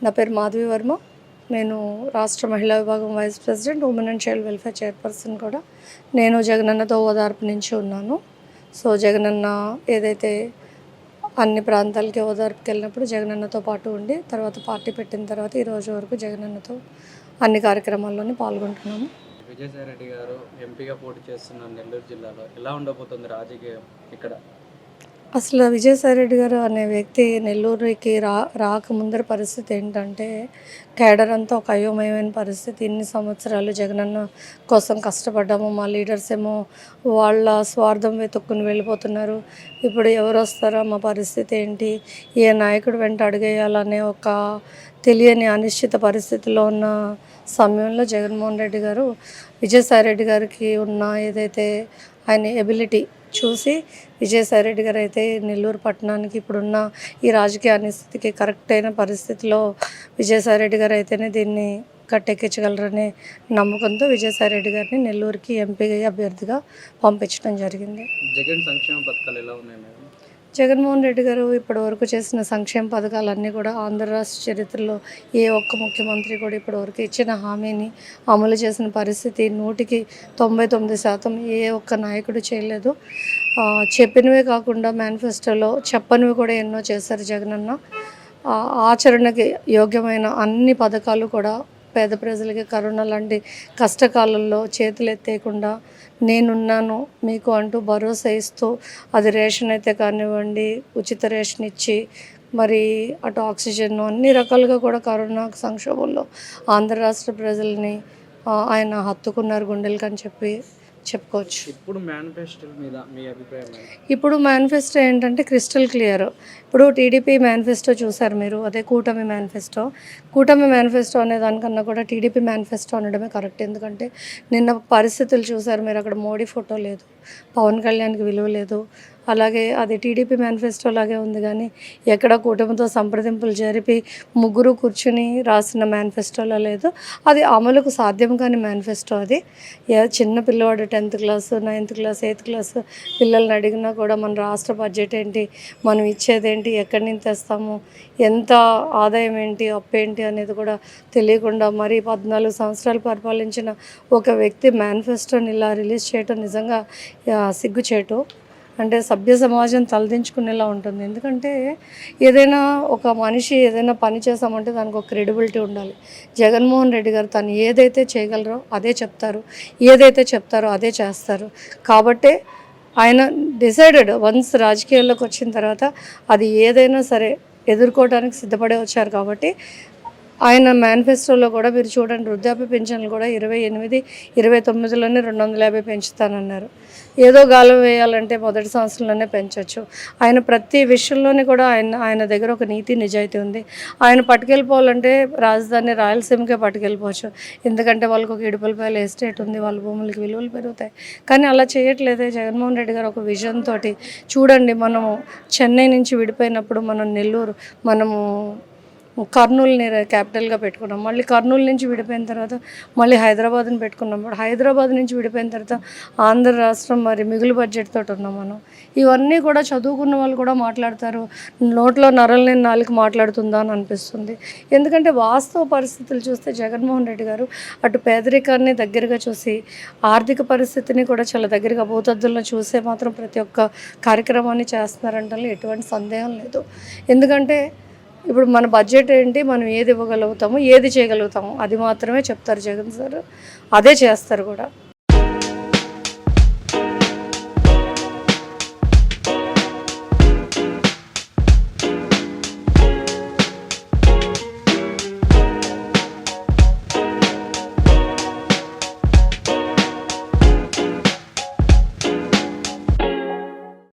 నా పేరు మాధవి వర్మ. నేను రాష్ట్ర మహిళా విభాగం vice president, women and child welfare chairperson కూడా. నేను జగనన్నతో ఓదార్పు నుంచి ఉన్నాను. సో జగనన్న ఏదైతే అన్ని ప్రాంతాలకి ఓదార్పుకి వెళ్ళినప్పుడు జగనన్నతో పాటు ఉండి తర్వాత పార్టీ పెట్టిన తర్వాత ఈ రోజు వరకు జగనన్నతో అన్ని కార్యక్రమాల్లోనే పాల్గొంటున్నాము. విజయసాయి రెడ్డి గారు ఎంపీగా పోటీ చేస్తున్నారు నెల్లూరు జిల్లాలో. ఎలా ఉండబోతుంది రాజకీయం ఇక్కడ? అసలు విజయసాయి రెడ్డి గారు అనే వ్యక్తి నెల్లూరుకి రాకముందర పరిస్థితి ఏంటంటే కేడర్ అంతా ఒక అయోమయమైన పరిస్థితి. ఇన్ని సంవత్సరాలు జగనన్న కోసం కష్టపడ్డాము, మా లీడర్స్ ఏమో వాళ్ళ స్వార్థం వెతుక్కుని వెళ్ళిపోతున్నారు. ఇప్పుడు ఎవరు వస్తారో, మా పరిస్థితి ఏంటి, ఏ నాయకుడు వెంట అడుగేయాలనే ఒక తెలియని అనిశ్చిత పరిస్థితిలో ఉన్న సమయంలో జగన్మోహన్ రెడ్డి గారు విజయసాయి రెడ్డి గారికి ఉన్న ఏదైతే ఆయన ఎబిలిటీ చూసి విజయసాయి రెడ్డి గారు అయితే నెల్లూరు పట్టణానికి ఇప్పుడున్న ఈ రాజకీయ అనిస్థితికి కరెక్ట్ అయిన పరిస్థితిలో విజయసాయి రెడ్డి గారు అయితేనే దీన్ని గట్టెక్కించగలరనే నమ్మకంతో విజయసాయి రెడ్డి గారిని నెల్లూరుకి ఎంపీ అభ్యర్థిగా పంపించడం జరిగింది. జగన్ సంక్షేమ పథకాలు ఎలా ఉన్నాయి మేడం? జగన్మోహన్ రెడ్డి గారు ఇప్పటివరకు చేసిన సంక్షేమ పథకాలన్నీ కూడా ఆంధ్ర రాష్ట్ర చరిత్రలో ఏ ఒక్క ముఖ్యమంత్రి కూడా ఇప్పటివరకు ఇచ్చిన హామీని అమలు చేసిన పరిస్థితి 99% ఏ ఒక్క నాయకుడు చేయలేదు. చెప్పినవే కాకుండా మేనిఫెస్టోలో చెప్పనివి కూడా ఎన్నో చేశారు జగనన్న. ఆచరణకి యోగ్యమైన అన్ని పథకాలు కూడా పేద ప్రజలకి కరోనా లాంటి కష్టకాలంలో చేతులు ఎత్తేయకుండా నేనున్నాను మీకు అంటూ భరోసా ఇస్తూ, అది రేషన్ అయితే కానివ్వండి, ఉచిత రేషన్ ఇచ్చి మరి అటు ఆక్సిజన్ అన్ని రకాలుగా కూడా కరోనా సంక్షోభంలో ఆంధ్ర రాష్ట్ర ప్రజల్ని ఆయన హత్తుకున్నారు గుండెలకి అని చెప్పుకోవచ్చు. ఇప్పుడు మేనిఫెస్టో మీద మీ అభిప్రాయం? ఇప్పుడు మేనిఫెస్టో ఏంటంటే క్రిస్టల్ క్లియర్. ఇప్పుడు టీడీపీ మేనిఫెస్టో చూసారు మీరు, అదే కూటమి మేనిఫెస్టో అనే దానికన్నా కూడా టీడీపీ మేనిఫెస్టో అనడమే కరెక్ట్. ఎందుకంటే నిన్న పరిస్థితులు చూసారు మీరు, అక్కడ మోడీ ఫోటో లేదు, పవన్ కళ్యాణ్కి విలువ లేదు. అలాగే అది టీడీపీ మేనిఫెస్టో లాగే ఉంది, కానీ ఎక్కడ కూటమితో సంప్రదింపులు జరిపి ముగ్గురు కూర్చుని రాసిన మేనిఫెస్టోలో లేదు. అది అమలుకు సాధ్యం కాని మేనిఫెస్టో. అది చిన్న పిల్లవాడు 10th class 9th class 8th class పిల్లల్ని అడిగినా కూడా మన రాష్ట్ర బడ్జెట్ ఏంటి, మనం ఇచ్చేదేంటి, ఎక్కడి నుంచి తెస్తాము, ఎంత ఆదాయం ఏంటి, అప్పు ఏంటి అనేది కూడా తెలియకుండా మరి 14 సంవత్సరాలు పరిపాలించిన ఒక వ్యక్తి మేనిఫెస్టోని ఇలా రిలీజ్ చేయటం నిజంగా సిగ్గుచేటు. అంటే సభ్య సమాజం తలదించుకునేలా ఉంటుంది. ఎందుకంటే ఏదైనా ఒక మనిషి ఏదైనా పని చేస్తామంటే దానికి ఒక క్రెడిబిలిటీ ఉండాలి. జగన్మోహన్ రెడ్డి గారు తను ఏదైతే చేయగలరో అదే చెప్తారు, ఏదైతే చెప్తారో అదే చేస్తారు. కాబట్టే ఆయన డిసైడెడ్ వన్స్ రాజకీయాల్లోకి వచ్చిన తర్వాత అది ఏదైనా సరే ఎదుర్కోవడానికి సిద్ధపడే వచ్చారు. కాబట్టి ఆయన మేనిఫెస్టోలో కూడా మీరు చూడండి, వృద్ధాప్య పెన్షన్లు కూడా 28, 29లోనే 250 పెంచుతానన్నారు. ఏదో గాలం వేయాలంటే మొదటి సంవత్సరంలోనే పెంచవచ్చు. ఆయన ప్రతి విషయంలోనే కూడా ఆయన దగ్గర ఒక నీతి నిజాయితీ ఉంది. ఆయన పట్టుకెళ్ళిపోవాలంటే రాజధాని రాయలసీమకే పట్టుకెళ్ళిపోవచ్చు. ఎందుకంటే వాళ్ళకి ఒక ఇడుపులపల్లి ఎస్టేట్ ఉంది, వాళ్ళ భూములకి విలువలు పెరుగుతాయి. కానీ అలా చేయట్లేదే జగన్మోహన్ రెడ్డి గారు ఒక విజన్ తోటి. చూడండి, మనము చెన్నై నుంచి విడిపోయినప్పుడు మనం నెల్లూరు, మనము కర్నూలుని క్యాపిటల్గా పెట్టుకున్నాం. మళ్ళీ కర్నూలు నుంచి విడిపోయిన తర్వాత మళ్ళీ హైదరాబాద్ని పెట్టుకున్నాం. హైదరాబాద్ నుంచి విడిపోయిన తర్వాత ఆంధ్ర రాష్ట్రం మరి మిగులు బడ్జెట్ తోటి ఉన్నాం మనం. ఇవన్నీ కూడా చదువుకున్న వాళ్ళు కూడా మాట్లాడతారు, నోట్లో నరల్ని నాలుగు మాట్లాడుతుందా అని అనిపిస్తుంది. ఎందుకంటే వాస్తవ పరిస్థితులు చూస్తే జగన్మోహన్ రెడ్డి గారు అటు పేదరికాన్ని దగ్గరగా చూసి, ఆర్థిక పరిస్థితిని కూడా చాలా దగ్గరగా భూతద్దుల్లో చూసే మాత్రం ప్రతి ఒక్క కార్యక్రమాన్ని చేస్తున్నారంటే ఎటువంటి సందేహం లేదు. ఎందుకంటే ఇప్పుడు మన బడ్జెట్ ఏంటి, మనం ఏది ఇవ్వగలుగుతాము, ఏది చేయగలుగుతాము అది మాత్రమే చెప్తారు జగన్ సార్, అదే చేస్తారు కూడా.